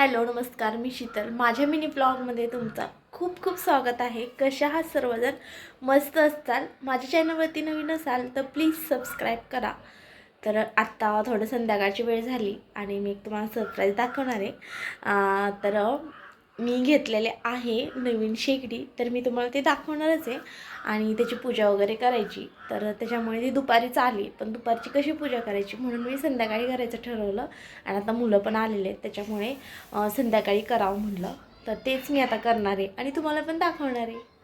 Hello नमस्कार, मी शीतल. माझ्या mini ब्लॉगमध्ये तुमचं खूप खूप स्वागत आहे. कशा आहात सर्वजण? मस्त असताल. माझ्या चॅनलवरती नवीन असाल तर प्लीज सबस्क्राईब करा. तर आत्ता थोडं संध्याकाळची वेळ झाली आणि मी तुम्हाला सरप्राईज दाखवणार आहे. तर मी घेतलेले आहे नवीन शेगडी, तर मी तुम्हाला ते दाखवणारच आहे आणि त्याची पूजा वगैरे करायची. तर त्याच्यामुळे ती दुपारीच आली, पण दुपारची कशी पूजा करायची म्हणून मी संध्याकाळी करायचं ठरवलं. आणि आता मुलं पण आलेले आहेत, त्याच्यामुळे संध्याकाळी करावं म्हटलं. तर तेच मी आता करणार आहे आणि तुम्हाला पण दाखवणार आहे.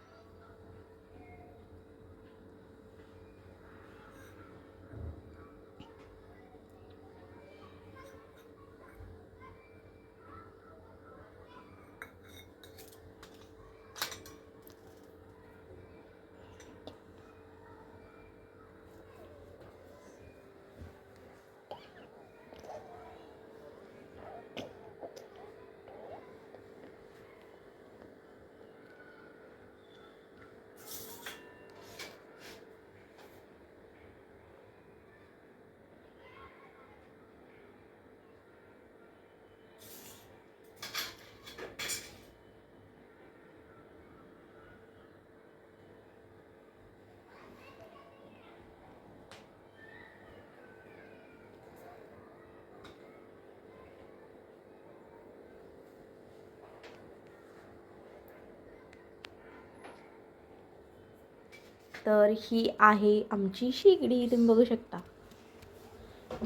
तर ही आहे आमची शेगडी, तुम्ही बघू शकता.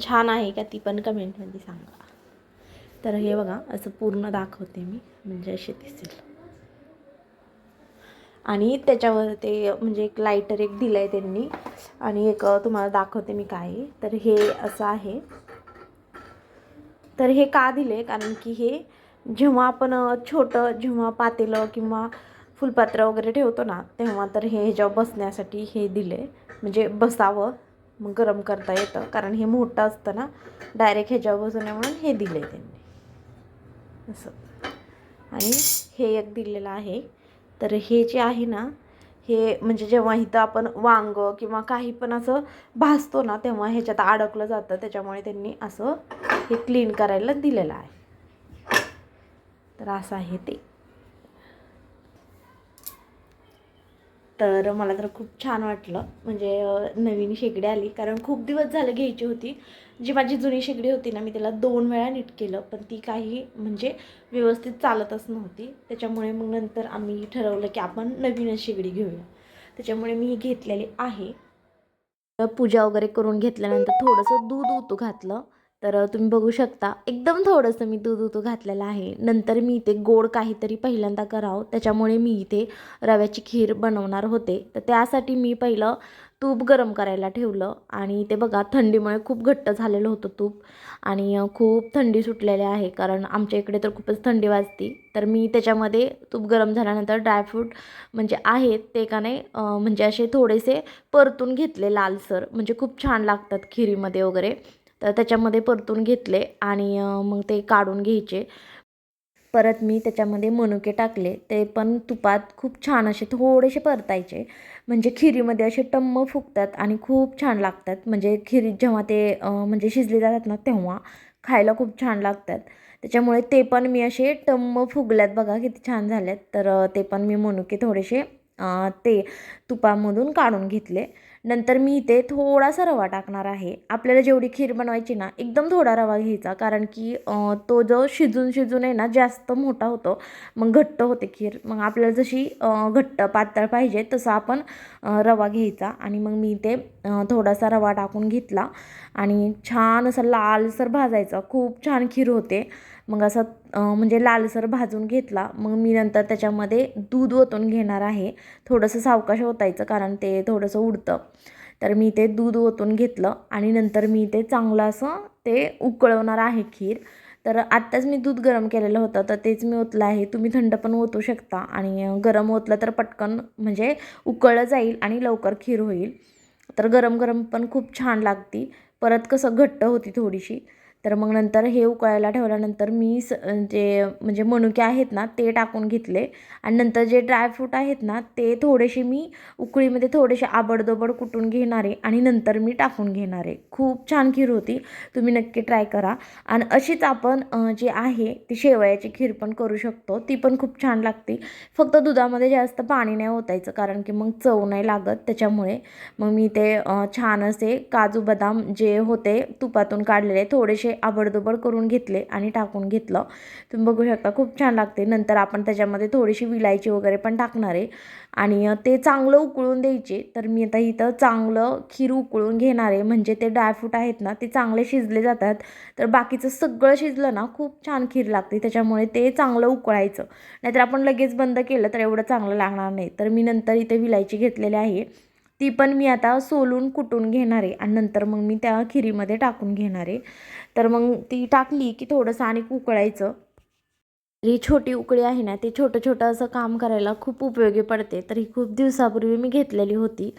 छान आहे का ती पण कमेंटमध्ये सांगा. तर हे बघा, असं पूर्ण दाखवते मी, म्हणजे असे दिसेल. आणि त्याच्यावर ते म्हणजे एक लायटर एक दिलं आहे त्यांनी, आणि एक तुम्हाला दाखवते मी काय आहे. तर हे असं आहे. तर हे का दिले, कारण की हे जेव्हा आपण छोटं जेव्हा पातेलं किंवा फुलपात्र वगैरे ठेवतो ना, तेव्हा तर हे ह्याच्यावर बसण्यासाठी हे दिले, म्हणजे बसावं मग गरम करता येतं. कारण हे मोठं असतं ना, डायरेक्ट ह्याच्यावर बसू नये म्हणून हे दिले त्यांनी असं. आणि हे एक दिलेलं आहे. तर हे जे आहे ना, हे म्हणजे जेव्हा इथं आपण वांग किंवा काही पण असं भाजतो ना, तेव्हा ह्याच्यात अडकलं जातं. त्याच्यामुळे त्यांनी असं हे क्लीन करायला दिलेलं आहे. तर असं आहे ते. तर मला तर खूप छान वाटलं, म्हणजे नवीन शेगडी आली. कारण खूप दिवस झालं घ्यायची होती. जी माझी जुनी शेगडी होती ना, मी त्याला 2 वेळा नीट केलं, पण ती काही म्हणजे व्यवस्थित चालतच नव्हती. त्याच्यामुळे मग नंतर आम्ही ठरवलं की आपण नवीनच शेगडी घेऊया. त्याच्यामुळे मी ही घेतलेली आहे. पूजा वगैरे करून घेतल्यानंतर थोडंसं दूध उतू घातलं. तर तुम्ही बघू शकता, एकदम थोडंसं मी दूध उतू घातलेलं आहे. नंतर मी इथे गोड काहीतरी पहिल्यांदा करावं, त्याच्यामुळे मी इथे रव्याची खीर बनवणार होते. तर त्यासाठी मी पहिलं तूप गरम करायला ठेवलं. आणि ते बघा, थंडीमुळे खूप घट्ट झालेलं होतं तूप, आणि खूप थंडी सुटलेली आहे, कारण आमच्या इकडे तर खूपच थंडी वाजती. तर मी त्याच्यामध्ये तूप गरम झाल्यानंतर ड्रायफ्रूट म्हणजे आहेत ते का नाही, म्हणजे असे थोडेसे परतून घेतले लालसर, म्हणजे खूप छान लागतात खिरीमध्ये वगैरे. तर त्याच्यामध्ये परतून घेतले आणि मग ते काढून घ्यायचे. परत मी त्याच्यामध्ये मनुके टाकले, ते पण तुपात खूप छान असे थोडेसे परतायचे, म्हणजे खिरीमध्ये असे टम्म फुगतात आणि खूप छान लागतात. म्हणजे खिरीत जेव्हा ते म्हणजे शिजले जातात ना, तेव्हा खायला खूप छान लागतात. त्याच्यामुळे ते पण मी असे टम्म फुगल्यात बघा, किती छान झाल्यात. तर ते पण मी मनुके थोडेसे ते तुपामधून काढून घेतले. नंतर मी इथे थोडासा रवा टाकणार आहे. आपल्याला जेवढी खीर बनवायची ना, एकदम थोडा रवा घ्यायचा, कारण की तो जो शिजून शिजून आहे ना, जास्त मोठा होतो, मग घट्ट होते खीर. मग आपल्याला जशी घट्ट पातळ पाहिजे तसा आपण रवा घ्यायचा. आणि मग मी इथे थोडासा रवा टाकून घेतला आणि छान असं लालसर भाजायचा. खूप छान खीर होते. मग असं म्हणजे लालसर भाजून घेतला. मग मी नंतर त्याच्यामध्ये दूध ओतून घेणार आहे. थोडंसं सावकाश ओतायचं, कारण ते थोडंसं उडतं. तर मी ते दूध ओतून घेतलं आणि नंतर मी ते चांगलं असं ते उकळवणार आहे खीर. तर आत्ताच मी दूध गरम केलेलं होतं, तर तेच मी ओतलं आहे. तुम्ही थंड पण ओतू शकता, आणि गरम ओतलं तर पटकन म्हणजे उकळलं जाईल आणि लवकर खीर होईल. तर गरम गरम पण खूप छान लागती. परत कसं घट्ट होती थोडीशी. तर मग नंतर हे उकळायला ठेवल्यानंतर मी जे म्हणजे मनुके आहेत ना ते टाकून घेतले आणि नंतर जे ड्रायफ्रूट आहेत ना ते थोडेसे मी उकळीमध्ये थोडेसे आबडधोबड कुटून घेणार आहे आणि नंतर मी टाकून घेणार आहे. खूप छान खीर होती, तुम्ही नक्की ट्राय करा. आणि अशीच आपण जी आहे ती शेवयाची खीर पण करू शकतो, ती पण खूप छान लागते. फक्त दुधामध्ये जास्त पाणी नाही ओतायचं कारण की मग चव नाही लागत. त्याच्यामुळे मग मी ते छान असे काजू बदाम जे होते तुपातून काढलेले थोडेसे आबडधोबड करून घेतले आणि टाकून घेतलं. तुम्ही बघू शकता खूप छान लागते. नंतर आपण त्याच्यामध्ये थोडीशी विलायची वगैरे पण टाकणार आहे आणि ते चांगलं उकळून द्यायचे. तर मी आता इथं चांगलं खीर उकळून घेणार आहे, म्हणजे ते ड्रायफ्रूट आहेत ना ते चांगले शिजले जातात. तर बाकीचं सगळं शिजलं ना खूप छान खीर लागते. त्याच्यामुळे ते चांगलं उकळायचं, नाहीतर आपण लगेच बंद केलं तर एवढं चांगलं लागणार नाही. तर मी नंतर इथे विलायची घेतलेली आहे, ती पण मी आता सोलून कुटून घेणार आहे आणि नंतर मग मी त्या खिरीमध्ये टाकून घेणार आहे. तर मग ती टाकली की थोडंसं आणि उकळायचं. ही छोटी उकळी आहे ना ते छोटं छोटं असं काम करायला खूप उपयोगी पडते. तर ही खूप दिवसापूर्वी मी घेतलेली होती,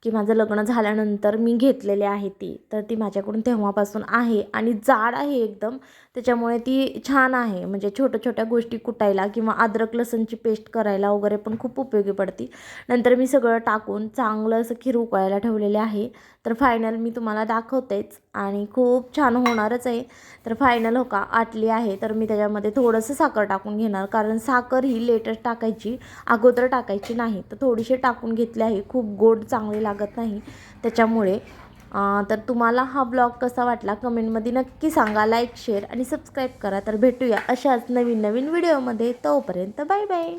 की माझं लग्न झाल्यानंतर मी घेतलेली आहे ती. तर ती माझ्याकडून तेव्हापासून आहे आणि जाड आहे एकदम, त्याच्यामुळे ती छान आहे. म्हणजे छोट्या छोट्या गोष्टी कुटायला किंवा अद्रक लसूणची पेस्ट करायला वगैरे पण खूप उपयोगी पडते. नंतर मी सगळं टाकून चांगलं असं खीर उकळायला ठेवलेले आहे. तर फायनल मी तुम्हाला दाखवतेच आणि खूप छान होणारच आहे. तर फायनल हो का आटली आहे, तर मी त्याच्यामध्ये थोडंसं साखर टाकून घेणार, कारण साखर ही लेटेस्ट टाकायची, अगोदर टाकायची नाही. तर थोडीशी टाकून घेतली आहे, खूप गोड चांगली लागत नाही त्याच्यामुळे. तर तुम्हाला हा ब्लॉग कसा वाटला कमेंटमध्ये नक्की सांगा. लाईक शेअर आणि सबस्क्राईब करा. तर भेटूया अशाच नवीन नवीन व्हिडिओमध्ये. तोपर्यंत बाय बाय.